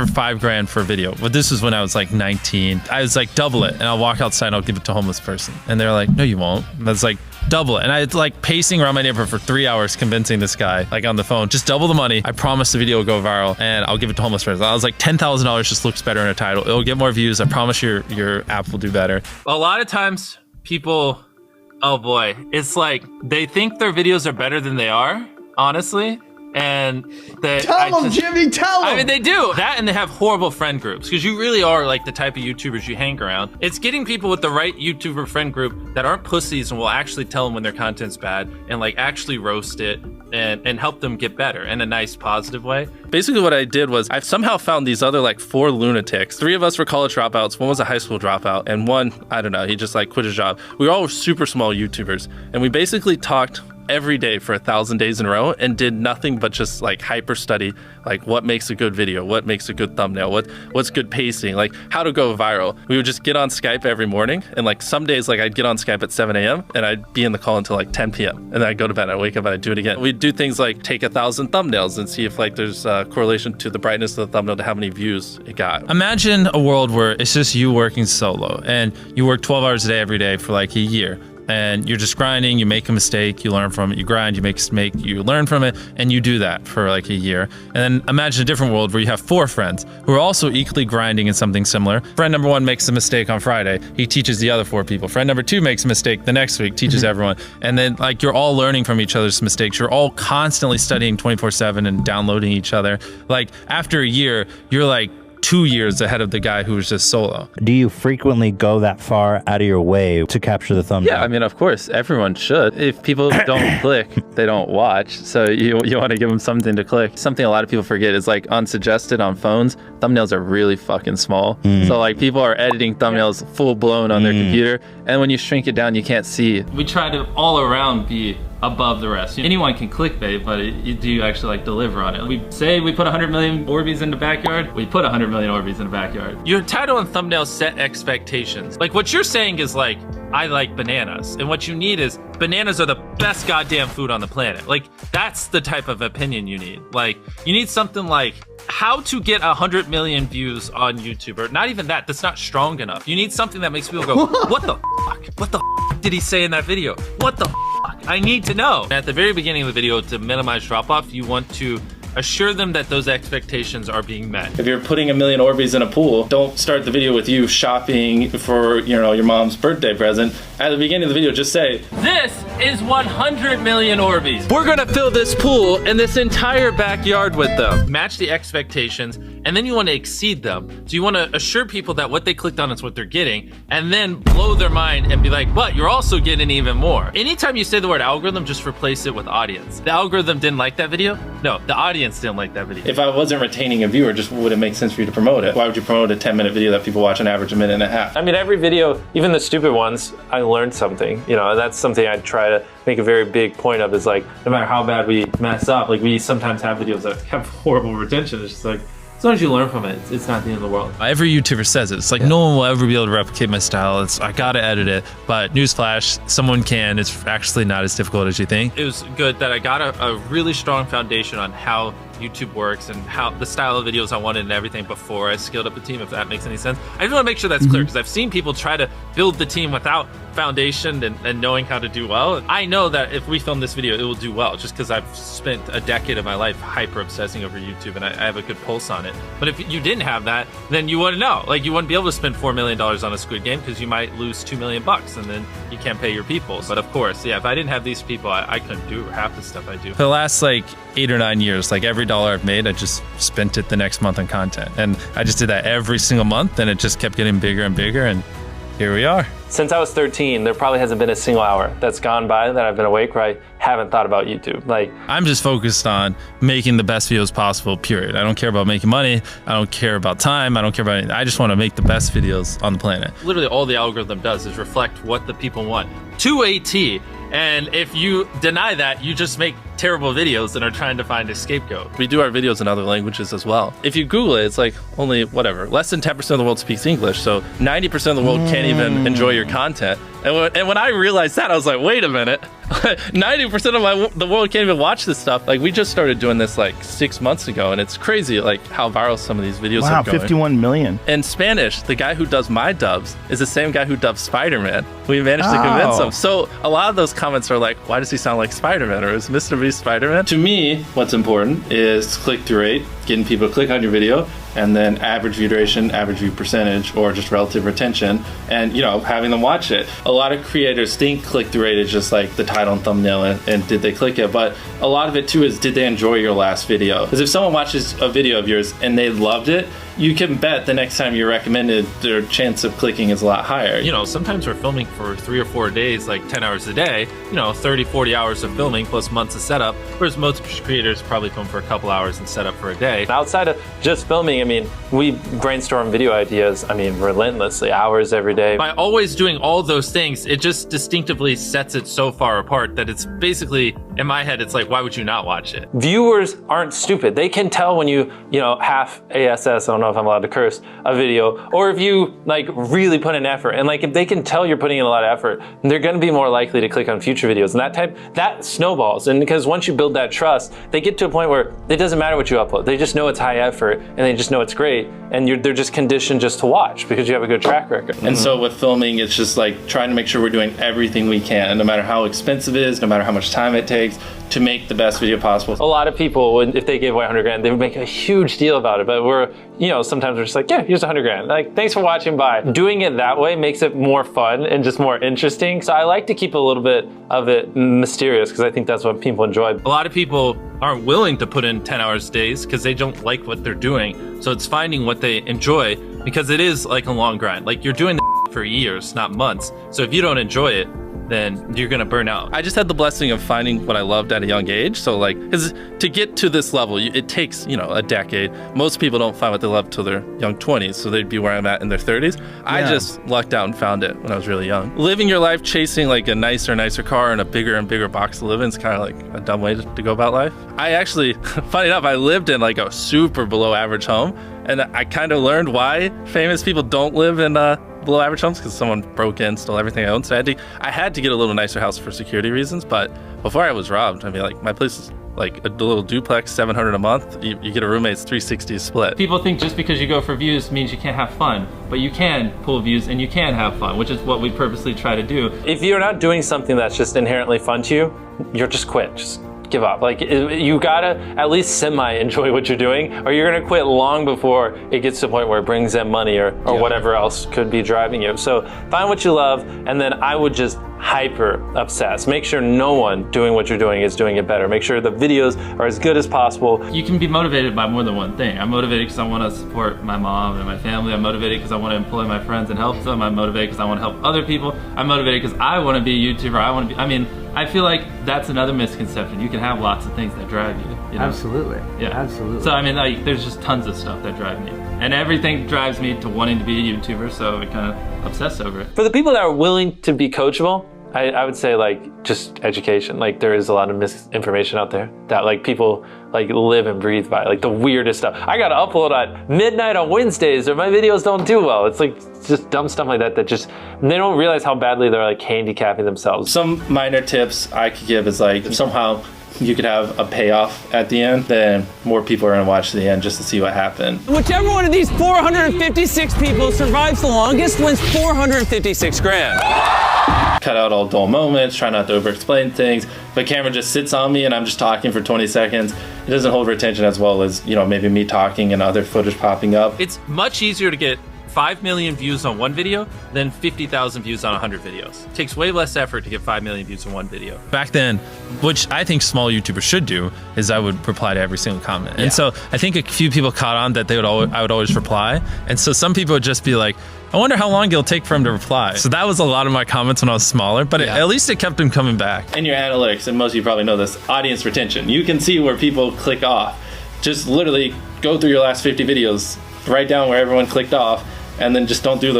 for $5,000 for a video. But this was when I was like 19. I was like, double it. And I'll walk outside and I'll give it to a homeless person. And they're like, no, you won't. And I was like, double it. And I was like pacing around my neighborhood for 3 hours convincing this guy, like on the phone, just double the money. I promise the video will go viral and I'll give it to homeless person. I was like, $10,000 just looks better in a title. It'll get more views. I promise your app will do better. A lot of times people, oh boy, it's like they think their videos are better than they are, honestly. And that tell them, Jimmy, tell them. I mean, they do that, and they have horrible friend groups because you really are like the type of YouTubers you hang around. It's getting people with the right YouTuber friend group that aren't pussies and will actually tell them when their content's bad and like actually roast it and help them get better in a nice, positive way. Basically, what I did was I've somehow found these other like 4 lunatics. 3 of us were college dropouts. 1 was a high school dropout, and 1, I don't know, he just like quit his job. We all were super small YouTubers, and we basically talked every day for 1,000 days in a row and did nothing but just like hyper study like what makes a good video, what makes a good thumbnail, what's good pacing, like how to go viral. We would just get on Skype every morning, and like some days like I'd get on Skype at 7 a.m. and I'd be in the call until like 10 p.m. and then I'd go to bed, I'd wake up and I'd do it again. We'd do things like take 1,000 thumbnails and see if like there's a correlation to the brightness of the thumbnail to how many views it got. Imagine a world where it's just you working solo and you work 12 hours a day every day for like a year. And you're just grinding, you make a mistake, you learn from it, you grind, you make a mistake, you learn from it, and you do that for like a year. And then imagine a different world where you have 4 friends who are also equally grinding in something similar. Friend number 1 makes a mistake on Friday, he teaches the other 4 people. Friend number 2 makes a mistake the next week, teaches everyone. And then like you're all learning from each other's mistakes. You're all constantly studying 24/7 and downloading each other. Like after a year, you're like 2 years ahead of the guy who was just solo. Do you frequently go that far out of your way to capture the thumbnail? Yeah, I mean, of course, everyone should. If people don't click, they don't watch. So you want to give them something to click. Something a lot of people forget is like unsuggested on phones, thumbnails are really fucking small. So like people are editing thumbnails full blown on their computer. And when you shrink it down, you can't see. We try to all around be above the rest. Anyone can clickbait, but do you actually like deliver on it? We say we put 100 million Orbeez in the backyard, we put 100 million Orbeez in the backyard. Your title and thumbnail set expectations. Like what you're saying is like, I like bananas. And what you need is bananas are the best goddamn food on the planet. Like that's the type of opinion you need. Like you need something like how to get 100 million views on YouTube, or not even that, that's not strong enough. You need something that makes people go, what the fuck? What the fuck did he say in that video? What the fuck? I need to know. At the very beginning of the video, to minimize drop-off, you want to assure them that those expectations are being met. If you're putting 1 million Orbeez in a pool, don't start the video with you shopping for, you know, your mom's birthday present. At the beginning of the video, just say, this is 100 million Orbeez. We're gonna fill this pool and this entire backyard with them. Match the expectations, and then you want to exceed them. So you want to assure people that what they clicked on is what they're getting, and then blow their mind and be like, but you're also getting even more. Anytime you say the word algorithm, just replace it with audience. The algorithm didn't like that video? No, the audience didn't like that video. If I wasn't retaining a viewer, just would it make sense for you to promote it? Why would you promote a 10-minute video that people watch on average a minute and a half? I mean, every video, even the stupid ones, I learned something. You know, that's something I try to make a very big point of, is like, no matter how bad we mess up, like we sometimes have videos that have horrible retention. It's just like, as long as you learn from it, it's not the end of the world. Every YouTuber says it. It's like, no one will ever be able to replicate my style. I gotta edit it. But newsflash, someone can. It's actually not as difficult as you think. It was good that I got a really strong foundation on how YouTube works and how the style of videos I wanted and everything before I scaled up a team, if that makes any sense. I just want to make sure that's clear, because I've seen people try to build the team without foundation and knowing how to do well. I know that if we film this video, it will do well, just because I've spent a decade of my life hyper obsessing over YouTube and I have a good pulse on it. But if you didn't have that, then you wouldn't know. Like, you wouldn't be able to spend $4 million on a Squid Game, because you might lose $2 million and then you can't pay your people. But of course, yeah, if I didn't have these people, I couldn't do half the stuff I do. For the last like 8 or 9 years, like every dollar I've made, I just spent it the next month on content. And I just did that every single month, and it just kept getting bigger and bigger, and here we are. Since I was 13, there probably hasn't been a single hour that's gone by that I've been awake where I haven't thought about YouTube. Like, I'm just focused on making the best videos possible, period. I don't care about making money. I don't care about time. I don't care about anything. I just want to make the best videos on the planet. Literally all the algorithm does is reflect what the people want to a T. And if you deny that, you just make terrible videos and are trying to find a scapegoat. We do our videos in other languages as well. If you Google it, it's like only, whatever, less than 10% of the world speaks English. So 90% of the world can't even enjoy your content. And when I realized that, I was like, wait a minute. 90% of the world can't even watch this stuff. Like, we just started doing this like 6 months ago, and it's crazy like how viral some of these videos Wow, are going. 51 million. In Spanish, the guy who does my dubs is the same guy who dubbed Spider-Man. We managed to convince him. So a lot of those comments are like, why does he sound like Spider-Man? Or is Mr. Beast Spider-Man? To me, what's important is click-through rate, getting people to click on your video, and then average view duration, average view percentage, or just relative retention, and having them watch it. A lot of creators think click-through rate is just like the title and thumbnail and did they click it, but a lot of it too is, did they enjoy your last video? Because if someone watches a video of yours and they loved it, you can bet the next time you recommend it, their chance of clicking is a lot higher. Sometimes we're filming for 3 or 4 days, like 10 hours a day, 30, 40 hours of filming plus months of setup, whereas most creators probably film for a couple hours and set up for a day. Outside of just filming, we brainstorm video ideas, relentlessly, hours every day. By always doing all those things, it just distinctively sets it so far apart that it's basically, in my head, it's like, why would you not watch it? Viewers aren't stupid. They can tell when you half ASS, I don't know if I'm allowed to curse, a video, or if you really put in effort. And if they can tell you're putting in a lot of effort, they're gonna be more likely to click on future videos. And that snowballs. And because once you build that trust, they get to a point where it doesn't matter what you upload. They just know it's high effort and they just know it's great. And they're just conditioned just to watch because you have a good track record. And so with filming, it's just like trying to make sure we're doing everything we can, no matter how expensive it is, no matter how much time it takes, to make the best video possible. A lot of people, if they gave away 100 grand, they would make a huge deal about it. But sometimes we're just like, yeah, here's 100 grand. Thanks for watching, bye. Doing it that way makes it more fun and just more interesting. So I like to keep a little bit of it mysterious because I think that's what people enjoy. A lot of people aren't willing to put in 10 hours days because they don't like what they're doing. So it's finding what they enjoy, because it is like a long grind. You're doing for years, not months. So if you don't enjoy it, then you're gonna burn out. I just had the blessing of finding what I loved at a young age. So because to get to this level, it takes, a decade. Most people don't find what they love till their young 20s. So they'd be where I'm at in their 30s. Yeah. I just lucked out and found it when I was really young. Living your life chasing a nicer car and a bigger and bigger box to live in is kind of like a dumb way to go about life. I actually, funny enough, I lived in a super below average home. And I kind of learned why famous people don't live in below average homes, because someone broke in, stole everything I owned. So I had to get a little nicer house for security reasons. But before I was robbed, my place is a little duplex, $700 a month. You get a roommate's $360 split. People think just because you go for views means you can't have fun, but you can pull views and you can have fun, which is what we purposely try to do. If you're not doing something that's just inherently fun to you, you're just quit. Just give up. You gotta at least semi-enjoy what you're doing, or you're gonna quit long before it gets to the point where it brings in money or whatever else could be driving you. So find what you love, and then I would just hyper obsess. Make sure no one doing what you're doing is doing it better. Make sure the videos are as good as possible. You can be motivated by more than one thing. I'm motivated because I want to support my mom and my family. I'm motivated because I want to employ my friends and help them. I'm motivated because I want to help other people. I'm motivated because I want to be a YouTuber. I feel like that's another misconception. You can have lots of things that drive you. Absolutely. Yeah. Absolutely. So there's just tons of stuff that drive me. And everything drives me to wanting to be a YouTuber, so I kind of obsess over it. For the people that are willing to be coachable, I would say just education. There is a lot of misinformation out there that people live and breathe by, the weirdest stuff. I gotta upload at midnight on Wednesdays or my videos don't do well. It's just dumb stuff like that just, they don't realize how badly they're handicapping themselves. Some minor tips I could give is if somehow you could have a payoff at the end, then more people are gonna watch to the end just to see what happened. Whichever one of these 456 people survives the longest wins 456 grand. Cut out all dull moments, try not to over-explain things. If a camera just sits on me and I'm just talking for 20 seconds, it doesn't hold retention as well as, maybe me talking and other footage popping up. It's much easier to get 5 million views on one video than 50,000 views on 100 videos. It takes way less effort to get 5 million views on one video. Back then, which I think small YouTubers should do, is I would reply to every single comment. And so I think a few people caught on that I would always reply. And so some people would just be like, I wonder how long it'll take for him to reply. So that was a lot of my comments when I was smaller, but at least it kept him coming back. In your analytics, and most of you probably know this, audience retention. You can see where people click off. Just literally go through your last 50 videos, write down where everyone clicked off, and then just don't do those